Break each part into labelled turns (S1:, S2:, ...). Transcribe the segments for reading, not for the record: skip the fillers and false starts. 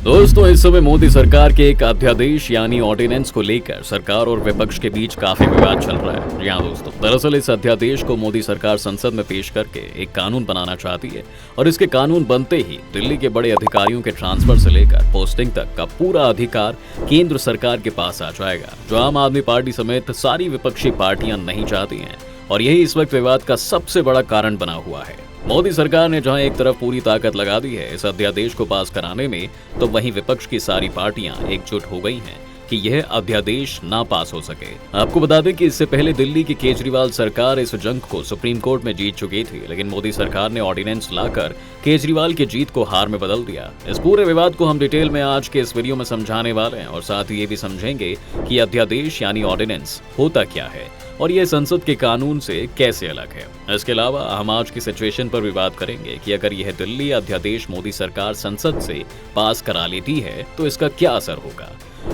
S1: दोस्तों, इस समय मोदी सरकार के एक अध्यादेश यानी ऑर्डिनेंस को लेकर सरकार और विपक्ष के बीच काफी विवाद चल रहा है। जी हाँ दोस्तों, दरअसल इस अध्यादेश को मोदी सरकार संसद में पेश करके एक कानून बनाना चाहती है और इसके कानून बनते ही दिल्ली के बड़े अधिकारियों के ट्रांसफर से लेकर पोस्टिंग तक का पूरा अधिकार केंद्र सरकार के पास आ जाएगा, जो आम आदमी पार्टी समेत सारी विपक्षी पार्टियां नहीं चाहती हैं। और यही इस वक्त विवाद का सबसे बड़ा कारण बना हुआ है। मोदी सरकार ने जहां एक तरफ पूरी ताकत लगा दी है इस अध्यादेश को पास कराने में, तो वहीं विपक्ष की सारी पार्टियां एकजुट हो गई हैं कि यह अध्यादेश ना पास हो सके। आपको बता दें कि इससे पहले दिल्ली की केजरीवाल सरकार इस जंग को सुप्रीम कोर्ट में जीत चुकी थी, लेकिन मोदी सरकार ने ऑर्डिनेंस लाकर केजरीवाल की जीत को हार में बदल दिया। इस पूरे विवाद को हम डिटेल में आज के इस वीडियो में समझाने वाले हैं और साथ ही ये भी समझेंगे कि अध्यादेश यानी ऑर्डिनेंस होता क्या है और ये संसद के कानून से कैसे अलग है। इसके अलावा हम आज की सिचुएशन पर भी बात करेंगे कि अगर यह दिल्ली अध्यादेश मोदी सरकार संसद से पास करा लेती है तो इसका क्या असर होगा।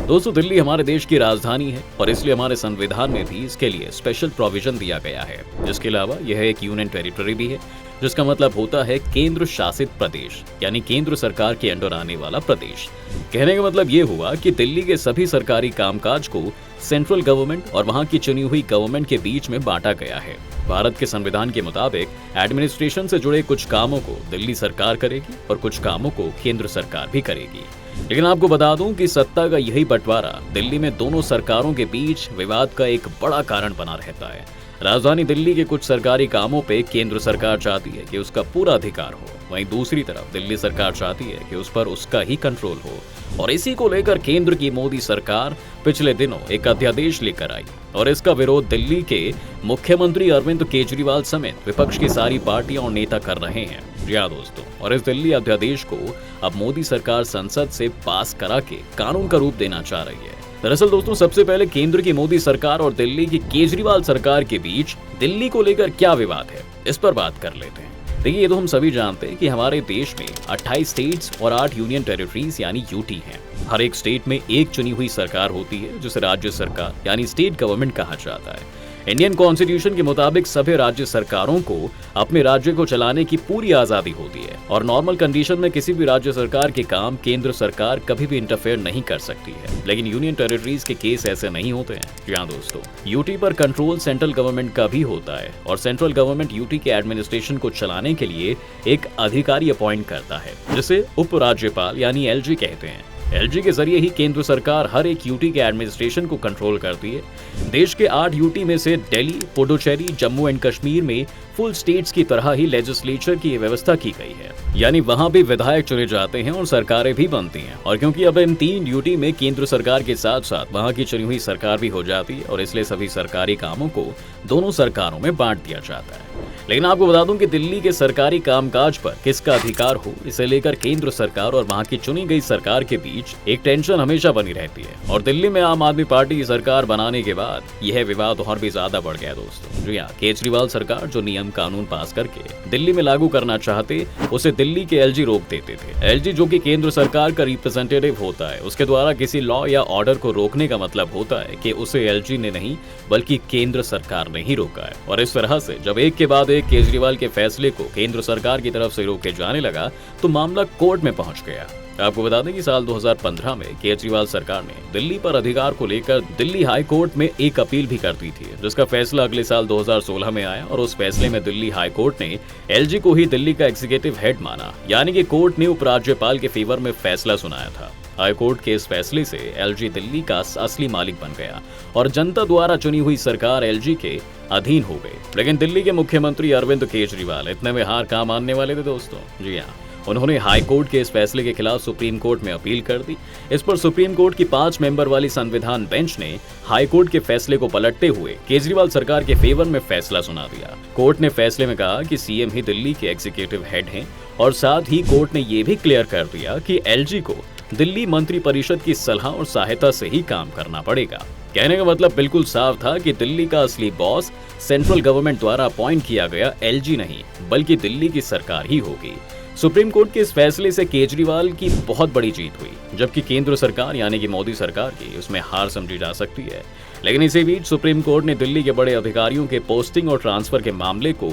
S1: दोस्तों, दिल्ली हमारे देश की राजधानी है और इसलिए हमारे संविधान में भी इसके लिए स्पेशल प्रोविजन दिया गया है। जिसके अलावा यह एक यूनियन टेरिटरी भी है, जिसका मतलब होता है केंद्र शासित प्रदेश, यानी केंद्र सरकार के अंडर आने वाला प्रदेश। कहने का मतलब ये हुआ कि दिल्ली के सभी सरकारी कामकाज को सेंट्रल गवर्नमेंट और वहां की चुनी हुई गवर्नमेंट के बीच में बांटा गया है। भारत के संविधान के मुताबिक एडमिनिस्ट्रेशन से जुड़े कुछ कामों को दिल्ली सरकार करेगी और कुछ कामों को केंद्र सरकार भी करेगी। लेकिन आपको बता दूं कि सत्ता का यही बंटवारा दिल्ली में दोनों सरकारों के बीच विवाद का एक बड़ा कारण बना रहता है। राजधानी दिल्ली के कुछ सरकारी कामों पे केंद्र सरकार चाहती है कि उसका पूरा अधिकार हो, वहीं दूसरी तरफ दिल्ली सरकार चाहती है कि उस पर उसका ही कंट्रोल हो। और इसी को लेकर केंद्र की मोदी सरकार पिछले दिनों एक अध्यादेश लेकर आई और इसका विरोध दिल्ली के मुख्यमंत्री अरविंद केजरीवाल समेत विपक्ष की सारी पार्टियां और नेता कर रहे हैं। जी हाँ दोस्तों, और इस दिल्ली अध्यादेश को अब मोदी सरकार संसद से पास करा के कानून का रूप देना चाह रही है। दरअसल दोस्तों, सबसे पहले केंद्र की मोदी सरकार और दिल्ली की केजरीवाल सरकार के बीच दिल्ली को लेकर क्या विवाद है, इस पर बात कर लेते हैं। देखिए, ये तो हम सभी जानते हैं कि हमारे देश में 28 स्टेट्स और 8 यूनियन टेरिटरीज यानी यूटी हैं। हर एक स्टेट में एक चुनी हुई सरकार होती है जिसे राज्य सरकार यानी स्टेट गवर्नमेंट कहा जाता है। इंडियन कॉन्स्टिट्यूशन के मुताबिक सभी राज्य सरकारों को अपने राज्य को चलाने की पूरी आजादी होती है और नॉर्मल कंडीशन में किसी भी राज्य सरकार के काम केंद्र सरकार कभी भी इंटरफेयर नहीं कर सकती है। लेकिन यूनियन टेरिटरीज के केस ऐसे नहीं होते हैं। जी हाँ दोस्तों, यूटी पर कंट्रोल सेंट्रल गवर्नमेंट का भी होता है और सेंट्रल गवर्नमेंट यूटी के एडमिनिस्ट्रेशन को चलाने के लिए एक अधिकारी अपॉइंट करता है, जिसे उप राज्यपाल यानी एलजी कहते हैं। एलजी के जरिए ही केंद्र सरकार हर एक यूटी के एडमिनिस्ट्रेशन को कंट्रोल करती है। देश के 8 यूटी में से दिल्ली, पुडुचेरी, जम्मू एंड कश्मीर में फुल स्टेट्स की तरह ही लेजिस्लेचर की व्यवस्था की गई है, यानी वहां भी विधायक चुने जाते हैं और सरकारें भी बनती हैं। और क्योंकि अब इन 3 यूटी में केंद्र सरकार के साथ साथ वहां की चुनी हुई सरकार भी हो जाती है और इसलिए सभी सरकारी कामों को दोनों सरकारों में बांट दिया जाता है। लेकिन आपको बता दूं कि दिल्ली के सरकारी कामकाज पर किसका अधिकार हो, इसे लेकर केंद्र सरकार और वहां की चुनी गई सरकार के बीच एक टेंशन हमेशा बनी रहती है। और दिल्ली में आम आदमी पार्टी की सरकार बनाने के बाद यह विवाद और भी ज्यादा बढ़ गया दोस्तों। जी हाँ, केजरीवाल सरकार जो नियम कानून पास करके दिल्ली में लागू करना चाहते, उसे दिल्ली के एलजी रोक देते थे। एलजी जो कि केंद्र सरकार का रिप्रेजेंटेटिव होता है, उसके द्वारा किसी लॉ या ऑर्डर को रोकने का मतलब होता है कि उसे एलजी ने नहीं बल्कि केंद्र सरकार ने ही रोका है। और इस तरह से जब एक के बाद एक केजरीवाल के फैसले को केंद्र सरकार की तरफ से रोके जाने लगा तो मामला कोर्ट में पहुंच गया। आपको बता दें कि साल 2015 में केजरीवाल सरकार ने दिल्ली पर अधिकार को लेकर दिल्ली हाई कोर्ट में एक अपील भी कर दी थी, जिसका फैसला अगले साल 2016 में आया और उस फैसले में दिल्ली हाई कोर्ट ने एलजी को ही दिल्ली का एग्जीक्यूटिव हेड माना, यानी कि कोर्ट ने उपराज्यपाल के फेवर में फैसला सुनाया था। हाईकोर्ट के इस फैसले से एलजी दिल्ली का असली मालिक बन गया और जनता द्वारा चुनी हुई सरकार एलजी के अधीन हो गई। लेकिन दिल्ली के मुख्यमंत्री अरविंद केजरीवाल इतने में हार कहाँ मानने वाले थे दोस्तों। जी हाँ, उन्होंने हाई कोर्ट के इस फैसले के खिलाफ सुप्रीम कोर्ट में अपील कर दी। इस पर सुप्रीम कोर्ट की 5 मेंबर वाली संविधान बेंच ने हाई कोर्ट के फैसले को पलटते हुए केजरीवाल सरकार के फेवर में फैसला सुना दिया। कोर्ट ने फैसले में कहा कि सीएम ही दिल्ली के एग्जीक्यूटिव हेड हैं और साथ ही कोर्ट ने यह भी क्लियर कर दिया कि एलजी को दिल्ली मंत्री परिषद की सलाह और सहायता से ही काम करना पड़ेगा। कहने का मतलब बिल्कुल साफ था कि दिल्ली का असली बॉस सेंट्रल गवर्नमेंट द्वारा अपॉइंट किया गया एलजी नहीं बल्कि दिल्ली की सरकार ही होगी। सुप्रीम कोर्ट के इस फैसले से केजरीवाल की बहुत बड़ी जीत हुई, जबकि केंद्र सरकार यानी कि मोदी सरकार की उसमें हार समझी जा सकती है। लेकिन इसी बीच सुप्रीम कोर्ट ने दिल्ली के बड़े अधिकारियों के पोस्टिंग और ट्रांसफर के मामले को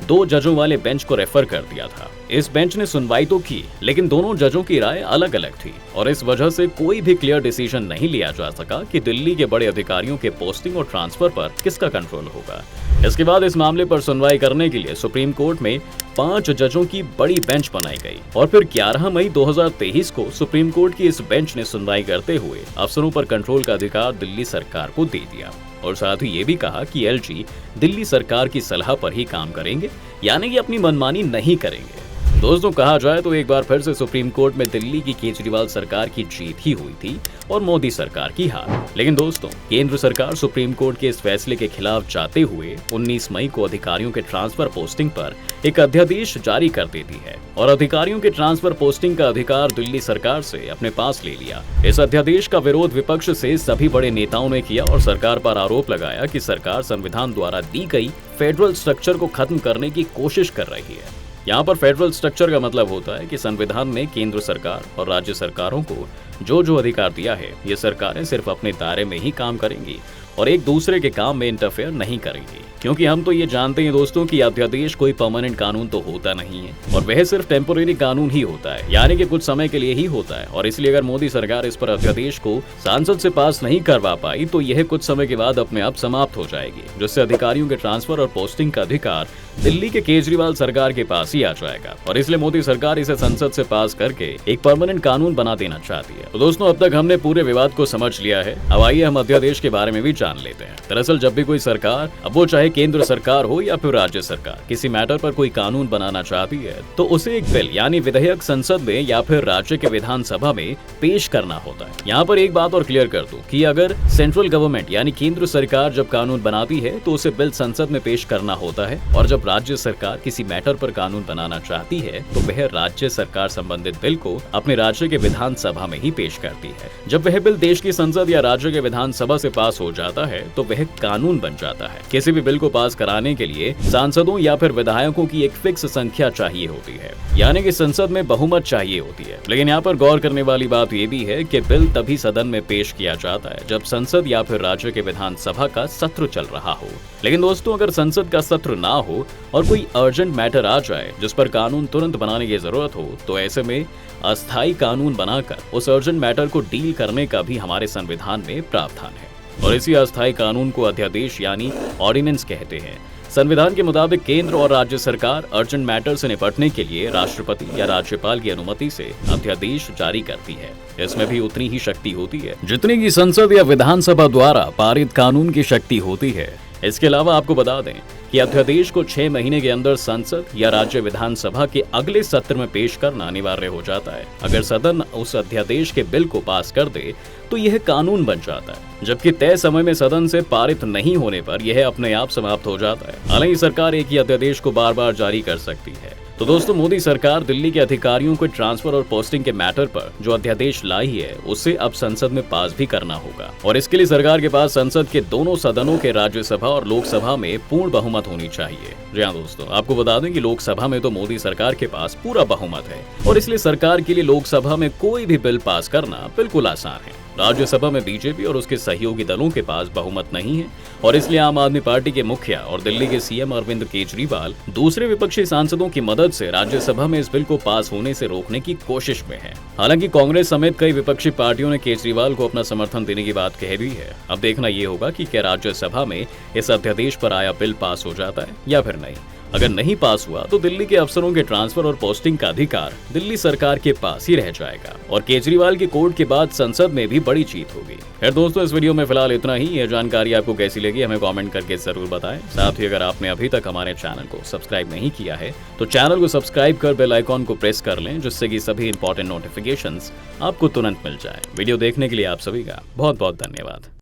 S1: 2 जजों वाले बेंच को रेफर कर दिया था। इस बेंच ने सुनवाई तो की, लेकिन दोनों जजों की राय अलग अलग थी और इस वजह से कोई भी क्लियर डिसीजन नहीं लिया जा सका कि दिल्ली के बड़े अधिकारियों के पोस्टिंग और ट्रांसफर पर किसका कंट्रोल होगा। इसके बाद इस मामले पर सुनवाई करने के लिए सुप्रीम कोर्ट में 5 जजों की बड़ी बेंच बनाई गई और फिर 11 मई 2023 को सुप्रीम कोर्ट की इस बेंच ने सुनवाई करते हुए अफसरों पर कंट्रोल का अधिकार दिल्ली सरकार को दे दिया और साथ ही ये भी कहा कि एलजी दिल्ली सरकार की सलाह पर ही काम करेंगे, यानी कि अपनी मनमानी नहीं करेंगे। दोस्तों, कहा जाए तो एक बार फिर से सुप्रीम कोर्ट में दिल्ली की केजरीवाल सरकार की जीत ही हुई थी और मोदी सरकार की हार। लेकिन दोस्तों, केंद्र सरकार सुप्रीम कोर्ट के इस फैसले के खिलाफ जाते हुए 19 मई को अधिकारियों के ट्रांसफर पोस्टिंग पर एक अध्यादेश जारी कर देती है और अधिकारियों के ट्रांसफर पोस्टिंग का अधिकार दिल्ली सरकार से अपने पास ले लिया। इस अध्यादेश का विरोध विपक्ष से सभी बड़े नेताओं ने किया और सरकार पर आरोप लगाया कि सरकार संविधान द्वारा दी गई फेडरल स्ट्रक्चर को खत्म करने की कोशिश कर रही है। यहाँ पर फेडरल स्ट्रक्चर का मतलब होता है कि संविधान ने केंद्र सरकार और राज्य सरकारों को जो अधिकार दिया है, ये सरकारें सिर्फ अपने दायरे में ही काम करेंगी और एक दूसरे के काम में इंटरफेयर नहीं करेंगी। क्योंकि हम तो ये जानते हैं दोस्तों कि अध्यादेश कोई परमानेंट कानून तो होता नहीं है और वह सिर्फ टेम्पोरेरी कानून ही होता है, यानी कि कुछ समय के लिए ही होता है। और इसलिए अगर मोदी सरकार इस पर अध्यादेश को संसद से पास नहीं करवा पाई तो यह कुछ समय के बाद अपने आप समाप्त हो जाएगी, जिससे अधिकारियों के ट्रांसफर और पोस्टिंग का अधिकार दिल्ली के केजरीवाल सरकार के पास ही आ जाएगा और इसलिए मोदी सरकार इसे संसद से पास करके एक परमानेंट कानून बना देना चाहती है। तो दोस्तों, अब तक हमने पूरे विवाद को समझ लिया है, अब आइए हम अध्यादेश के बारे में भी जान लेते हैं। दरअसल जब भी कोई सरकार, अब वो चाहे केंद्र सरकार हो या फिर राज्य सरकार, किसी मैटर पर कोई कानून बनाना चाहती है तो उसे एक बिल यानी विधेयक संसद में या फिर राज्य के विधानसभा में पेश करना होता है। यहाँ पर एक बात और क्लियर कर दूं कि अगर सेंट्रल गवर्नमेंट यानी केंद्र सरकार जब कानून बनाती है तो उसे बिल संसद में पेश करना होता है और जब राज्य सरकार किसी मैटर पर कानून बनाना चाहती है तो वह राज्य सरकार संबंधित बिल को अपने राज्य के विधानसभा में ही पेश करती है। जब वह बिल देश की संसद या राज्य के विधानसभा से पास हो जाता है तो वह कानून बन जाता है। किसी भी बिल को पास कराने के लिए सांसदों या फिर विधायकों की एक फिक्स संख्या चाहिए होती है, यानी कि संसद में बहुमत चाहिए होती है। लेकिन यहाँ पर गौर करने वाली बात ये भी है कि बिल तभी सदन में पेश किया जाता है जब संसद या फिर राज्य के विधानसभा का सत्र चल रहा हो। लेकिन दोस्तों, अगर संसद का सत्र ना हो और कोई अर्जेंट मैटर आ जाए जिस पर कानून तुरंत बनाने की जरूरत हो तो ऐसे में अस्थायी कानून बनाकर उस अर्जेंट मैटर को डील करने का भी हमारे संविधान में प्रावधान है और इसी अस्थायी कानून को अध्यादेश यानी ऑर्डिनेंस कहते हैं। संविधान के मुताबिक केंद्र और राज्य सरकार अर्जेंट मैटर से निपटने के लिए राष्ट्रपति या राज्यपाल की अनुमति से अध्यादेश जारी करती है। इसमें भी उतनी ही शक्ति होती है जितनी की संसद या विधानसभा द्वारा पारित कानून की शक्ति होती है। इसके अलावा आपको बता दें कि अध्यादेश को 6 महीने के अंदर संसद या राज्य विधानसभा के अगले सत्र में पेश करना अनिवार्य हो जाता है। अगर सदन उस अध्यादेश के बिल को पास कर दे तो यह कानून बन जाता है, जबकि तय समय में सदन से पारित नहीं होने पर यह अपने आप समाप्त हो जाता है। हालांकि सरकार एक ही अध्यादेश को बार बार जारी कर सकती है। तो दोस्तों, मोदी सरकार दिल्ली के अधिकारियों को ट्रांसफर और पोस्टिंग के मैटर पर जो अध्यादेश लाई है उसे अब संसद में पास भी करना होगा और इसके लिए सरकार के पास संसद के दोनों सदनों के राज्यसभा और लोकसभा में पूर्ण बहुमत होनी चाहिए। जी हाँ दोस्तों, आपको बता दें कि लोकसभा में तो मोदी सरकार के पास पूरा बहुमत है और इसलिए सरकार के लिए लोकसभा में कोई भी बिल पास करना बिल्कुल आसान है। राज्यसभा में बीजेपी और उसके सहयोगी दलों के पास बहुमत नहीं है और इसलिए आम आदमी पार्टी के मुखिया और दिल्ली के सीएम अरविंद केजरीवाल दूसरे विपक्षी सांसदों की मदद से राज्यसभा में इस बिल को पास होने से रोकने की कोशिश में है। हालांकि कांग्रेस समेत कई विपक्षी पार्टियों ने केजरीवाल को अपना समर्थन देने की बात कह दी है। अब देखना ये होगा कि क्या राज्यसभा में इस अध्यादेश पर आया बिल पास हो जाता है या फिर नहीं। अगर नहीं पास हुआ तो दिल्ली के अफसरों के ट्रांसफर और पोस्टिंग का अधिकार दिल्ली सरकार के पास ही रह जाएगा और केजरीवाल की कोर्ट के बाद संसद में भी बड़ी जीत होगी। खैर दोस्तों, इस वीडियो में फिलहाल इतना ही। यह जानकारी आपको कैसी लगी हमें कमेंट करके जरूर बताएं। साथ ही अगर आपने अभी तक हमारे चैनल को सब्सक्राइब नहीं किया है तो चैनल को सब्सक्राइब कर बेल आइकॉन को प्रेस कर लें, जिससे कि सभी इंपॉर्टेंट नोटिफिकेशंस आपको तुरंत मिल जाए। वीडियो देखने के लिए आप सभी का बहुत बहुत धन्यवाद।